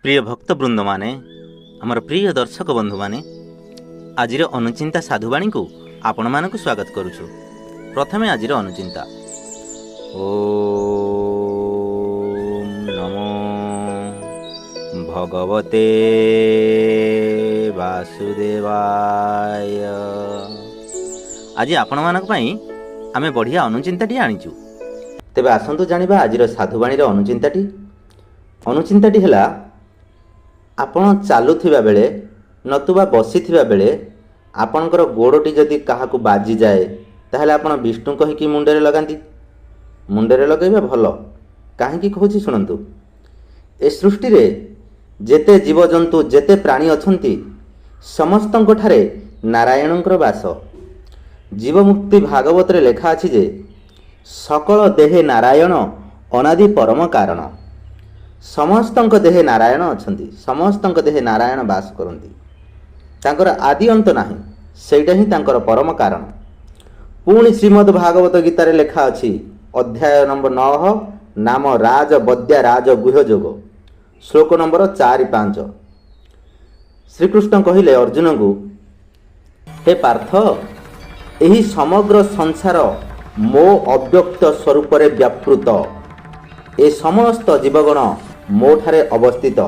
प्रिय भक्तवृंद माने आमर प्रिय दर्शक बंधु माने आजिर अनुचिंता साधुवाणी को आपण मानक स्वागत करुछु। प्रथमे आजिर अनुचिंता। ओम नमो भगवते वासुदेवाय। आज आपण मानक पई आमे बढ़िया अनुचिंताटी आनिचु। तेबे आसंतु जानिबा आजिर साधुवाणी अनुचिंताटी। अनुचिंताटी हला आपण चालुथिबा बेले नतुबा बसिथिबा बेले आपणकर गोड़टी जदि काहाकू बाजी जाए ताहले आपण विष्णु कहिकी मुंडरे लगांती। मुंडरे लगेबा भल काहेकि कहूछि सुनंतु। ए सृष्टि रे जेते जीवजंतु जेते प्राणी अछंती समस्तंक ठारे नारायणंकर वास। जीवमुक्ति भागवत रे लेखा अछि जे सकल देहे नारायण अनादि परम कारण। समस्तंक देहे नारायण अछंती, समस्तंक देहे नारायण वास करंती। तांकर आदि अंत नाही, सेटा ही तांकर परम कारण। पुणी श्रीमद् भागवत गीता रे लेखा अछि अध्याय नंबर 9 नाम राज बद्या राज गुह्य जोग श्लोक नंबर 4-5। श्रीकृष्ण कहिले अर्जुन को, हे पार्थ, एही समग्र संसार मो अव्यक्त स्वरूप रे व्यापृत। ए समस्त जीवगण मो ठारे अवस्थित।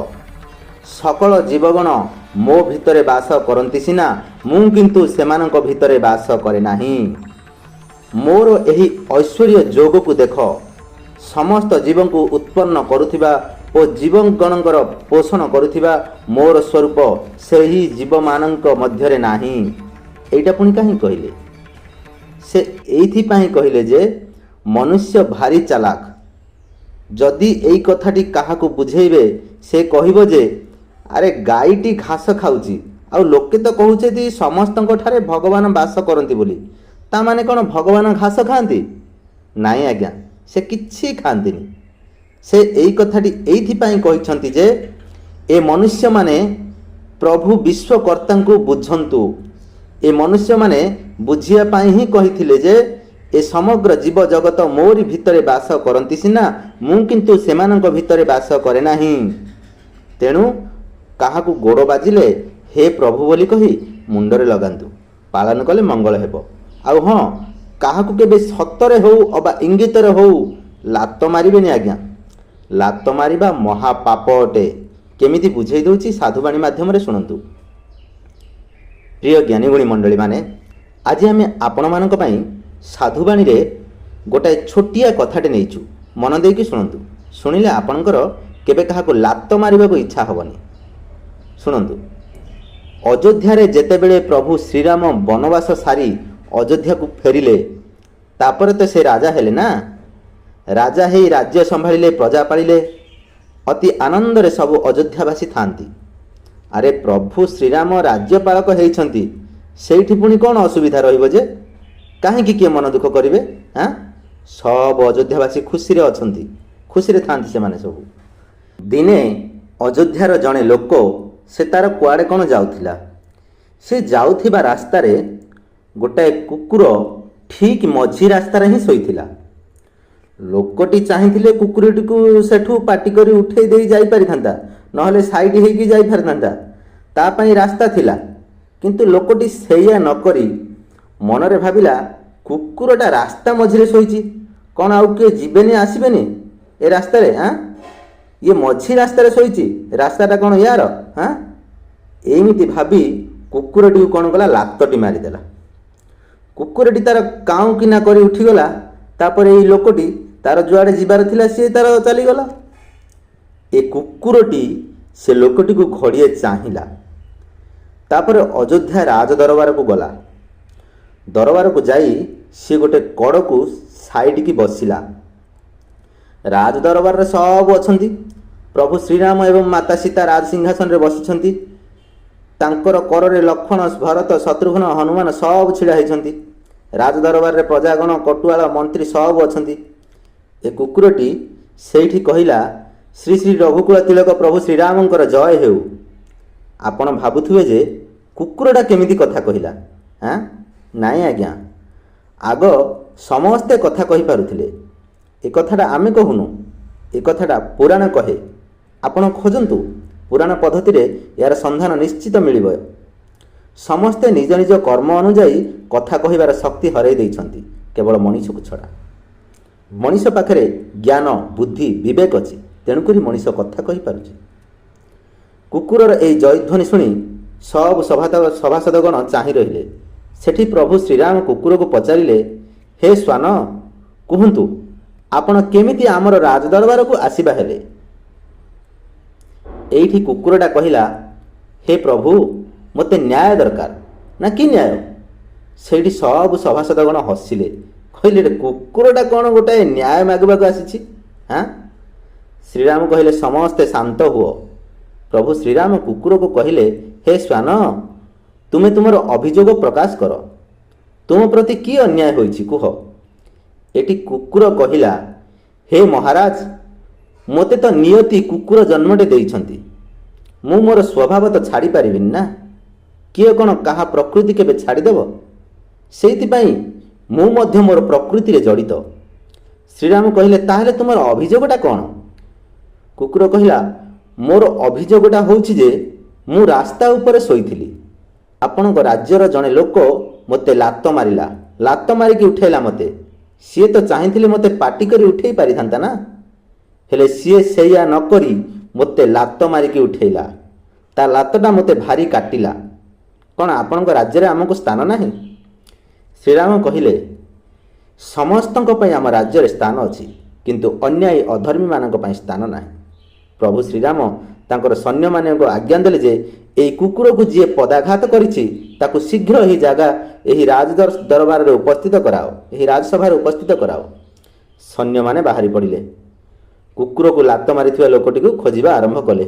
सकल जीवगण मो भितरे वास करंती सिना, मु किंतु सेमानक भितरे वास करे नाही। मोर एही ऐश्वर्य जोग को देख। समस्त जीवन को उत्पन्न करुथिबा ओ जीवगणकर पोषण करुथिबा मोर स्वरूप सेही जीवमानक मध्यरे नाही। एइटा पुणी काहे कहिले? से एइथि पाई कहिले जे मनुष्य भारी चालाक। जदि एई कथाटी काहाकू बुझेइबे से कहिबो जे अरे गाईटी घास खाउची आ लोके तो कहउछेती समस्तंक ठारे भगवान वास करंती बोली। ता माने कोन भगवान घास खांती? नाई आज्ञा, से किछि खांतीनी। से एई कथाटी एइथि पाई कहिसंती जे ए मनुष्य माने प्रभु विश्वकर्तांकु बुझंतु। ए मनुष्य माने बुझिया पाई ही कहिथिले जे ए समग्र जीव जगत मोरी भितरे वास करंती सिना, मु किंतु सेमानक भितरे वास करे नाही। तेणु काहाकू गोड़ बाजिले हे प्रभु बोली कही मुंडरे लगांतु, पालन कले मंगल हेबो। आउ हाँ, काहाकू केबे सतरे हो अबा इंगितरे हो लात मारिबेनी आज्ञा। लात मारिबा महापाप अटे। केमिति बुझेई दउची साधुवाणी माध्यम रे सुनंतु। प्रिय ज्ञानी गुणी मंडली माने, आज आमे आपण मानक पई साधुवाणी रे गोटाए छोटिया कथाटे नेइचु। मन देकी सुनंतु। सुनिले आपणकर केबे काहाकू लात मारिबाको इच्छा हबनी। सुनंतु। अयोध्या रे जेतेबेले प्रभु श्रीराम वनवास सारी अयोध्या को फेरिले, तापर तो से राजा हेले ना। राजा हेई राज्य संभाळिले, प्रजा पालिले, अति आनंद रे सब अयोध्यावासी थांती। अरे प्रभु श्रीराम राज्यपालक हेइछंती, सेठी पुणी कोन असुविधा रहिबो जे? काहेकि किए मन दुख करिवे? हाँ, सब अयोध्यावासी खुशी रे अछंती, खुशी रे थांती से माने सब। दिने अयोध्यार जणे लोक से तार कुआडे कोन जाउथिला। से जाउथिबा रास्ता रे गोटाए कुकुर ठीक मझी रास्ता रे ही सोईथिला। लोकटी चाहिथिले कुकुरटी को सेठू पाटी करी उठेई देई जाई परिथांता, नहले साइड हेकी जाई परिथांता। ता पई रास्ता थिला, किंतु लोकटी सेया न करी मनरे भाबिला कुकुरटा रास्ता मझिरे सोईची, कौन आउ किए जीवेनी आसबेनी ए रास्ता रे? हाँ, ये मझी रास्ता रे सोईची, रास्ताटा कौन यार? हाँ, एमिति भाबी कुकुरटी कौन कला लातटी मारिदेला। कुकुरटी तार काउ किना करी उठीगला। तापर एई लोकटी तार जुआड़े जीवार थिला सी तार चलीगला। ए कुकुरटी से लोकटी को घड़िए चाहिला। तापर अयोध्या राज दरबार को गला। दरबार को जाई सी गोटे कड़ को साइड की बसिला। राज दरबार रे सब अछंती। प्रभु श्रीराम एवं माता सीता राज सिंहासन रे बसिछंती। तांकर कर रे लक्ष्मण, भरत, शत्रुघ्न, हनुमान सब छिड़ा होइछंती। राज दरबार रे प्रजागण, कटुआल, मंत्री सब अछंती। ए कुकुरटी सेठी कहिला, श्री श्री रघुकुल तिलक प्रभु श्रीरामंकर जय हेउ। आपण भाबुथुवे जे कुकुरटा केमिति कथा कहिला? हाँ, नाई आज्ञा, आग समस्ते कथा कहि पारुथिले। ए कथाटा आमे कहूनु, ए कथाटा पुराण कहे। आपण खोजंतु ପୁରାଣ ପଦ୍ଧତିରେ ଏହାର ସନ୍ଧାନ ନିଶ୍ଚିତ ମିଳିବ। ସମସ୍ତେ ନିଜ ନିଜ କର୍ମ ଅନୁଯାୟୀ କଥା କହିବାର ଶକ୍ତି ହରାଇ ଦେଇଛନ୍ତି, କେବଳ ମଣିଷକୁ ଛଡ଼ା। ମଣିଷ ପାଖରେ ଜ୍ଞାନ, ବୁଦ୍ଧି, ବିବେକ ଅଛି, ତେଣୁକରି ମଣିଷ କଥା କହିପାରୁଛି। କୁକୁରର ଏହି ଜୟଧ୍ୱନି ଶୁଣି ସବୁ ସଭାସଦଗଣ ଚାହିଁ ରହିଲେ। ସେଠି ପ୍ରଭୁ ଶ୍ରୀରାମ କୁକୁରକୁ ପଚାରିଲେ, ହେ ଶ୍ୱାନ, କୁହନ୍ତୁ ଆପଣ କେମିତି ଆମର ରାଜଦରବାରକୁ ଆସିବା ହେଲେ? ଏଇଠି କୁକୁରଟା କହିଲା, ହେ ପ୍ରଭୁ, ମୋତେ ନ୍ୟାୟ ଦରକାର। ନା କି ନ୍ୟାୟ? ସେଇଠି ସବୁ ସଭାସଦଗଣ ହସିଲେ, କହିଲେ କୁକୁରଟା କ'ଣ ଗୋଟାଏ ନ୍ୟାୟ ମାଗିବାକୁ ଆସିଛି? ହାଁ? ଶ୍ରୀରାମ କହିଲେ, ସମସ୍ତେ ଶାନ୍ତ ହୁଅ। ପ୍ରଭୁ ଶ୍ରୀରାମ କୁକୁରକୁ କହିଲେ, ହେ ଶ୍ୱାନ, ତୁମେ ତୁମର ଅଭିଯୋଗ ପ୍ରକାଶ କର। ତୁମ ପ୍ରତି କି ଅନ୍ୟାୟ ହୋଇଛି କୁହ। ଏଠି କୁକୁର କହିଲା, ହେ ମହାରାଜ, ମୋତେ ତ ନିୟତି କୁକୁର ଜନ୍ମଟେ ଦେଇଛନ୍ତି। ମୁଁ ମୋର ସ୍ୱଭାବ ତ ଛାଡ଼ିପାରିବିନି ନା। କିଏ କ'ଣ କାହା ପ୍ରକୃତି କେବେ ଛାଡ଼ିଦେବ? ସେଇଥିପାଇଁ ମୁଁ ମଧ୍ୟ ମୋର ପ୍ରକୃତିରେ ଜଡ଼ିତ। ଶ୍ରୀରାମ କହିଲେ, ତାହେଲେ ତୁମର ଅଭିଯୋଗଟା କ'ଣ? କୁକୁର କହିଲା, ମୋର ଅଭିଯୋଗଟା ହେଉଛି ଯେ ମୁଁ ରାସ୍ତା ଉପରେ ଶୋଇଥିଲି। ଆପଣଙ୍କ ରାଜ୍ୟର ଜଣେ ଲୋକ ମୋତେ ଲାତ ମାରିଲା, ଲାତ ମାରିକି ଉଠାଇଲା ମୋତେ। ସିଏ ତ ଚାହିଁଥିଲେ ମୋତେ ପାଟି କରି ଉଠାଇ ପାରିଥାନ୍ତା ନା, ହେଲେ ସିଏ ସେଇଆ ନ କରି ମୋତେ ଲାତ ମାରିକି ଉଠାଇଲା। ତା ଲାତଟା ମୋତେ ଭାରି କାଟିଲା। କ'ଣ ଆପଣଙ୍କ ରାଜ୍ୟରେ ଆମକୁ ସ୍ଥାନ ନାହିଁ? ଶ୍ରୀରାମ କହିଲେ, ସମସ୍ତଙ୍କ ପାଇଁ ଆମ ରାଜ୍ୟରେ ସ୍ଥାନ ଅଛି, କିନ୍ତୁ ଅନ୍ୟାୟୀ ଅଧର୍ମୀମାନଙ୍କ ପାଇଁ ସ୍ଥାନ ନାହିଁ। ପ୍ରଭୁ ଶ୍ରୀରାମ ତାଙ୍କର ସୈନ୍ୟମାନଙ୍କୁ ଆଜ୍ଞା ଦେଲେ ଯେ ଏହି କୁକୁରକୁ ଯିଏ ପଦାଘାତ କରିଛି ତାକୁ ଶୀଘ୍ର ଏହି ଦରବାରରେ ଉପସ୍ଥିତ କରାଅ, ଏହି ରାଜସଭାରେ ଉପସ୍ଥିତ କରାଅ। ସୈନ୍ୟମାନେ ବାହାରି ପଡ଼ିଲେ। କୁକୁରକୁ ଲାତ ମାରିଥିବା ଲୋକଟିକୁ ଖୋଜିବା ଆରମ୍ଭ କଲେ।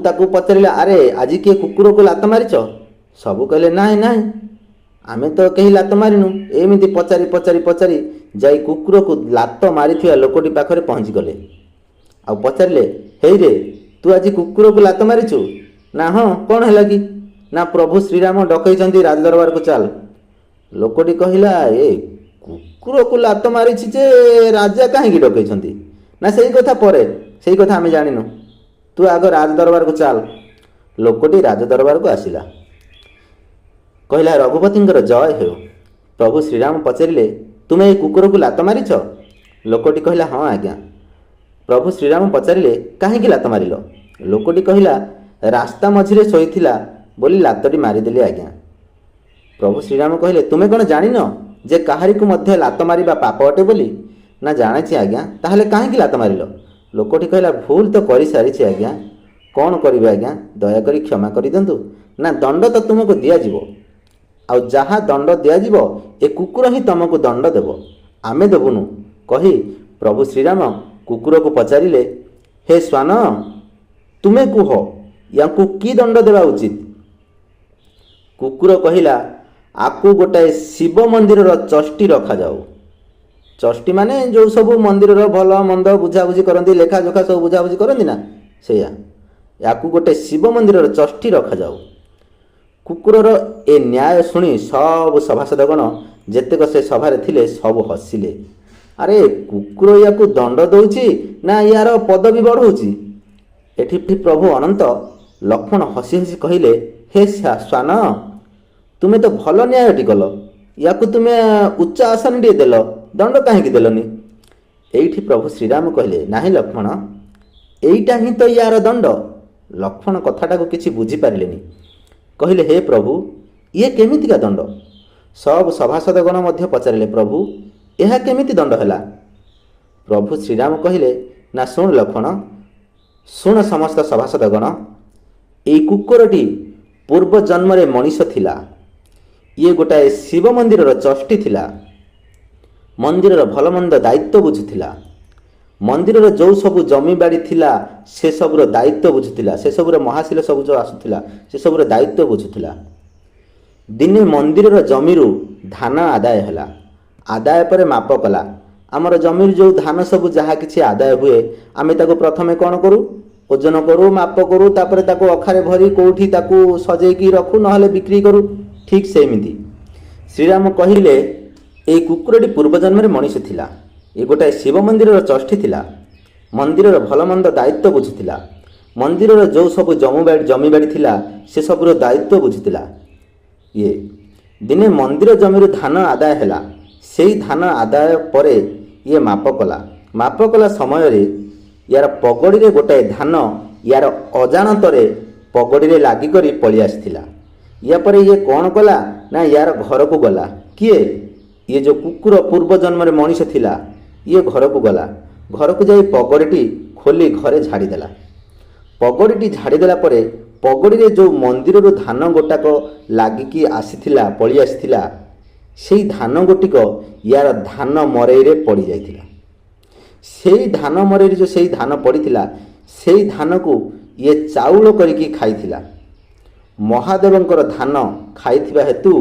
ତାକୁ ପଚାରିଲେ, ଆରେ ଆଜି କିଏ କୁକୁରକୁ ଲାତ ମାରିଛ? ସବୁ କହିଲେ, ନାହିଁ ନାହିଁ, ଆମେ ତ କେହି ଲାତ ମାରିନୁ। ଏମିତି ପଚାରି ପଚାରି ପଚାରି ଯାଇ କୁକୁରକୁ ଲାତ ମାରିଥିବା ଲୋକଟି ପାଖରେ ପହଞ୍ଚିଗଲେ। ଆଉ ପଚାରିଲେ, ହେଇରେ, ତୁ ଆଜି କୁକୁରକୁ ଲାତ ମାରିଛୁ? ନା ହଁ, କ'ଣ ହେଲା କି? ନା ପ୍ରଭୁ ଶ୍ରୀରାମ ଡକେଇଛନ୍ତି ରାଜଦରବାରକୁ ଚାଲ। ଲୋକଟି କହିଲା, କୁକୁରକୁ ଲାତ ମାରିଛି ଯେ ରାଜା କାହିଁକି ଡକେଇଛନ୍ତି? ନା ସେଇ କଥା ପରେ, ସେଇ କଥା ଆମେ ଜାଣିନୁ। ତୁ ଆଗ ରାଜଦରବାରକୁ ଚାଲ। ଲୋକଟି ରାଜଦରବାରକୁ ଆସିଲା। କହିଲା, ରଘୁପତିଙ୍କର ଜୟ ହେଉ। ପ୍ରଭୁ ଶ୍ରୀରାମ ପଚାରିଲେ, ତୁମେ ଏହି କୁକୁରକୁ ଲାତ ମାରିଛ? ଲୋକଟି କହିଲା, ହଁ ଆଜ୍ଞା। ପ୍ରଭୁ ଶ୍ରୀରାମ ପଚାରିଲେ, କାହିଁକି ଲାତ ମାରିଲ? ଲୋକଟି କହିଲା, ରାସ୍ତା ମଝିରେ ଶୋଇଥିଲା ବୋଲି ଲାତଟି ମାରିଦେଲି ଆଜ୍ଞା। ପ୍ରଭୁ ଶ୍ରୀରାମ କହିଲେ, ତୁମେ କ'ଣ ଜାଣିନ ଯେ କାହାରିକୁ ମଧ୍ୟ ଲାତ ମାରିବା ପାପ ଅଟେ ବୋଲି? ନା ଜାଣିଛି ଆଜ୍ଞା। ତାହେଲେ କାହିଁକି ଲାତ ମାରିଲ? ଲୋକଟି କହିଲା, ଭୁଲ ତ କରିସାରିଛି ଆଜ୍ଞା। କ'ଣ କରିବେ ଆଜ୍ଞା? ଦୟାକରି କ୍ଷମା କରିଦିଅନ୍ତୁ। ନା ଦଣ୍ଡ ତ ତୁମକୁ ଦିଆଯିବ, ଆଉ ଯାହା ଦଣ୍ଡ ଦିଆଯିବ ଏ କୁକୁର ହିଁ ତୁମକୁ ଦଣ୍ଡ ଦେବ, ଆମେ ଦେବୁନୁ କହି ପ୍ରଭୁ ଶ୍ରୀରାମ କୁକୁରକୁ ପଚାରିଲେ, ହେ ଶ୍ୱାନ, ତୁମେ କୁହ, ୟାଙ୍କୁ କି ଦଣ୍ଡ ଦେବା ଉଚିତ? କୁକୁର କହିଲା, ଆକୁ ଗୋଟାଏ ଶିବ ମନ୍ଦିରର ଚଷ୍ଟି ରଖାଯାଉ। ଚଷ୍ଟି ମାନେ ଯେଉଁ ସବୁ ମନ୍ଦିରର ଭଲ ମନ୍ଦ ବୁଝାବୁଝି କରନ୍ତି, ଲେଖାଜୋଖା ସବୁ ବୁଝାବୁଝି କରନ୍ତି ନା, ସେଇଆ। ୟାକୁ ଗୋଟେ ଶିବ ମନ୍ଦିରର ଚଷ୍ଟି ରଖାଯାଉ। କୁକୁରର ଏ ନ୍ୟାୟ ଶୁଣି ସବୁ ସଭାସଦଗଣ ଯେତେକ ସେ ସଭାରେ ଥିଲେ ସବୁ ହସିଲେ। ଆରେ କୁକୁର ୟାକୁ ଦଣ୍ଡ ଦେଉଛି ନା ୟାର ପଦବୀ ବଢ଼ଉଛି? ଏଠି ପ୍ରଭୁ ଅନନ୍ତ ଲକ୍ଷ୍ମଣ ହସି ହସି କହିଲେ, ହେ ଶ୍ୱାନ, ତୁମେ ତ ଭଲ ନ୍ୟାୟଟି କଲ। ୟାକୁ ତୁମେ ଉଚ୍ଚ ଆସନଟିଏ ଦେଲ, ଦଣ୍ଡ କାହିଁକି ଦେଲନି? ଏଇଠି ପ୍ରଭୁ ଶ୍ରୀରାମ କହିଲେ, ନାହିଁ ଲକ୍ଷ୍ମଣ, ଏଇଟା ହିଁ ତ ୟାର ଦଣ୍ଡ। ଲକ୍ଷ୍ମଣ କଥାଟାକୁ କିଛି ବୁଝିପାରିଲେନି। କହିଲେ, ହେ ପ୍ରଭୁ, ଇଏ କେମିତିକା ଦଣ୍ଡ? ସବୁ ସଭାସଦଗଣ ମଧ୍ୟ ପଚାରିଲେ, ପ୍ରଭୁ, ଏହା କେମିତି ଦଣ୍ଡ ହେଲା? ପ୍ରଭୁ ଶ୍ରୀରାମ କହିଲେ, ନା ଶୁଣ ଲକ୍ଷ୍ମଣ, ଶୁଣ ସମସ୍ତ ସଭାସଦଗଣ, ଏଇ କୁକୁରଟି ପୂର୍ବ ଜନ୍ମରେ ମଣିଷ ଥିଲା। ଇଏ ଗୋଟାଏ ଶିବ ମନ୍ଦିରର ଚଷ୍ଟି ଥିଲା। ମନ୍ଦିରର ଭଲମନ୍ଦ ଦାୟିତ୍ୱ ବୁଝୁଥିଲା। ମନ୍ଦିରର ଯେଉଁ ସବୁ ଜମିବାଡ଼ି ଥିଲା ସେସବୁର ଦାୟିତ୍ୱ ବୁଝୁଥିଲା। ସେସବୁର ମହାଶିଳ ସବୁ ଯେଉଁ ଆସୁଥିଲା ସେସବୁର ଦାୟିତ୍ୱ ବୁଝୁଥିଲା। ଦିନେ ମନ୍ଦିରର ଜମିରୁ ଧାନ ଆଦାୟ ହେଲା। ଆଦାୟ ପରେ ମାପ କଲା। ଆମର ଜମିରୁ ଯେଉଁ ଧାନ ସବୁ ଯାହା କିଛି ଆଦାୟ ହୁଏ, ଆମେ ତାକୁ ପ୍ରଥମେ କ'ଣ କରୁ? ଓଜନ କରୁ, ମାପ କରୁ, ତାପରେ ତାକୁ ଅଖାରେ ଭରି କେଉଁଠି ତାକୁ ସଜେଇକି ରଖୁ, ନହେଲେ ବିକ୍ରି କରୁ। ଠିକ୍ ସେମିତି ଶ୍ରୀରାମ କହିଲେ, ଏଇ କୁକୁରଟି ପୂର୍ବଜନ୍ମରେ ମଣିଷ ଥିଲା। ଏ ଗୋଟାଏ ଶିବ ମନ୍ଦିରର ଚଷ୍ଟି ଥିଲା। ମନ୍ଦିରର ଭଲମନ୍ଦ ଦାୟିତ୍ୱ ବୁଝୁଥିଲା। ମନ୍ଦିରର ଯେଉଁ ସବୁ ଜମିବାଡ଼ି ଥିଲା ସେସବୁର ଦାୟିତ୍ୱ ବୁଝୁଥିଲା। ଇଏ ଦିନେ ମନ୍ଦିର ଜମିରୁ ଧାନ ଆଦାୟ ହେଲା। ସେଇ ଧାନ ଆଦାୟ ପରେ ଇଏ ମାପ କଲା। ମାପ କଲା ସମୟରେ ୟାର ପଗଡ଼ିରେ ଗୋଟାଏ ଧାନ ୟାର ଅଜାଣତରେ ପଗଡ଼ିରେ ଲାଗିକରି ପଳେଇ ଆସିଥିଲା। ୟା ପରେ ଇଏ କ'ଣ କଲା ନା ୟାର ଘରକୁ ଗଲା। କିଏ? ଇଏ ଯେଉଁ କୁକୁର ପୂର୍ବ ଜନ୍ମରେ ମଣିଷ ଥିଲା, ଇଏ ଘରକୁ ଗଲା। ଘରକୁ ଯାଇ ପଗଡ଼ିଟି ଖୋଲି ଘରେ ଝାଡ଼ିଦେଲା। ପଗଡ଼ିଟି ଝାଡ଼ିଦେଲା ପରେ ପଗଡ଼ିରେ ଯେଉଁ ମନ୍ଦିରରୁ ଧାନ ଗୋଟାକ ଲାଗିକି ଆସିଥିଲା, ପଳେଇ ଆସିଥିଲା, ସେଇ ଧାନ ଗୋଟିକ ୟାର ଧାନ ମରେଇରେ ପଡ଼ିଯାଇଥିଲା। ସେଇ ଧାନ ମରେଇରେ ଯେଉଁ ସେଇ ଧାନ ପଡ଼ିଥିଲା, ସେଇ ଧାନକୁ ଇଏ ଚାଉଳ କରିକି ଖାଇଥିଲା। ମହାଦେବଙ୍କର ଧାନ ଖାଇଥିବା ହେତୁ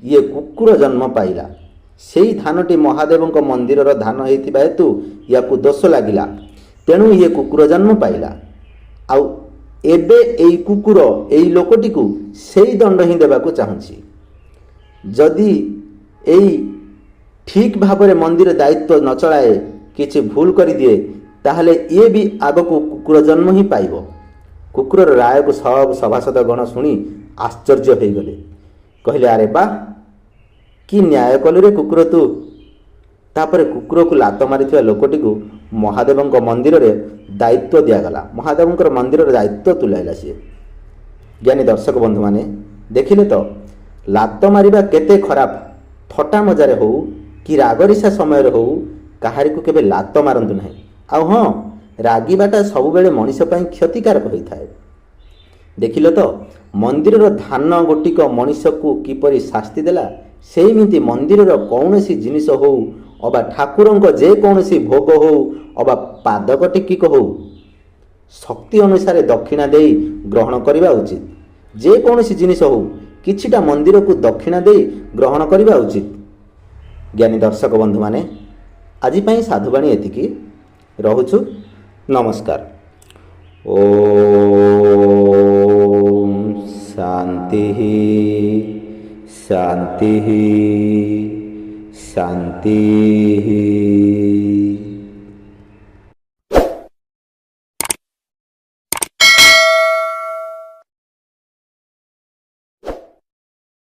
ଇଏ କୁକୁର ଜନ୍ମ ପାଇଲା। ସେଇ ଧାନଟି ମହାଦେବଙ୍କ ମନ୍ଦିରର ଧାନ ହେଇଥିବା ହେତୁ ୟାକୁ ଦୋଷ ଲାଗିଲା, ତେଣୁ ଇଏ କୁକୁର ଜନ୍ମ ପାଇଲା। ଆଉ ଏବେ ଏଇ କୁକୁର ଏଇ ଲୋକଟିକୁ ସେଇ ଦଣ୍ଡ ହିଁ ଦେବାକୁ ଚାହୁଁଛି। ଯଦି ଏଇ ଠିକ୍ ଭାବରେ ମନ୍ଦିର ଦାୟିତ୍ୱ ନ ଚଳାଏ, କିଛି ଭୁଲ କରିଦିଏ, ତାହେଲେ ଇଏ ବି ଆଗକୁ କୁକୁର ଜନ୍ମ ହିଁ ପାଇବ। କୁକୁରର ରାୟକୁ ସବୁ ସଭାସଦ ଗଣ ଶୁଣି ଆଶ୍ଚର୍ଯ୍ୟ ହୋଇଗଲେ। କହିଲେ, ଆରେ ବା, କି ନ୍ୟାୟ କଲୁ ରେ କୁକୁର ତୁ। ତାପରେ କୁକୁରକୁ ଲାତ ମାରିଥିବା ଲୋକଟିକୁ ମହାଦେବଙ୍କ ମନ୍ଦିରରେ ଦାୟିତ୍ୱ ଦିଆଗଲା। ମହାଦେବଙ୍କର ମନ୍ଦିରର ଦାୟିତ୍ୱ ତୁଲାଇଲା ସିଏ। ଜ୍ଞାନୀ ଦର୍ଶକ ବନ୍ଧୁମାନେ, ଦେଖିଲେ ତ ଲାତ ମାରିବା କେତେ ଖରାପ। ଥଟ୍ଟା ମଜାରେ ହେଉ କି ରାଗରିସା ସମୟରେ ହେଉ କାହାରିକୁ କେବେ ଲାତ ମାରନ୍ତୁ ନାହିଁ। ଆଉ ହଁ, ରାଗିବାଟା ସବୁବେଳେ ମଣିଷ ପାଇଁ କ୍ଷତିକାରକ ହୋଇଥାଏ। ଦେଖିଲ ତ ମନ୍ଦିରର ଧାନ ଗୋଟିକ ମଣିଷକୁ କିପରି ଶାସ୍ତି ଦେଲା। ସେମିତି ମନ୍ଦିରର କୌଣସି ଜିନିଷ ହେଉ ଅବା ଠାକୁରଙ୍କ ଯେକୌଣସି ଭୋଗ ହେଉ ଅବା ପାଦକ ଟିକିକ ହେଉ ଶକ୍ତି ଅନୁସାରେ ଦକ୍ଷିଣା ଦେଇ ଗ୍ରହଣ କରିବା ଉଚିତ। ଯେକୌଣସି ଜିନିଷ ହେଉ କିଛିଟା ମନ୍ଦିରକୁ ଦକ୍ଷିଣା ଦେଇ ଗ୍ରହଣ କରିବା ଉଚିତ। ଜ୍ଞାନୀ ଦର୍ଶକ ବନ୍ଧୁମାନେ, ଆଜି ପାଇଁ ସାଧୁବାଣୀ ଏତିକି। ରହୁଛୁ, ନମସ୍କାର। ଓମ୍ ଶାନ୍ତି ଶାନ୍ତି ଶାନ୍ତି।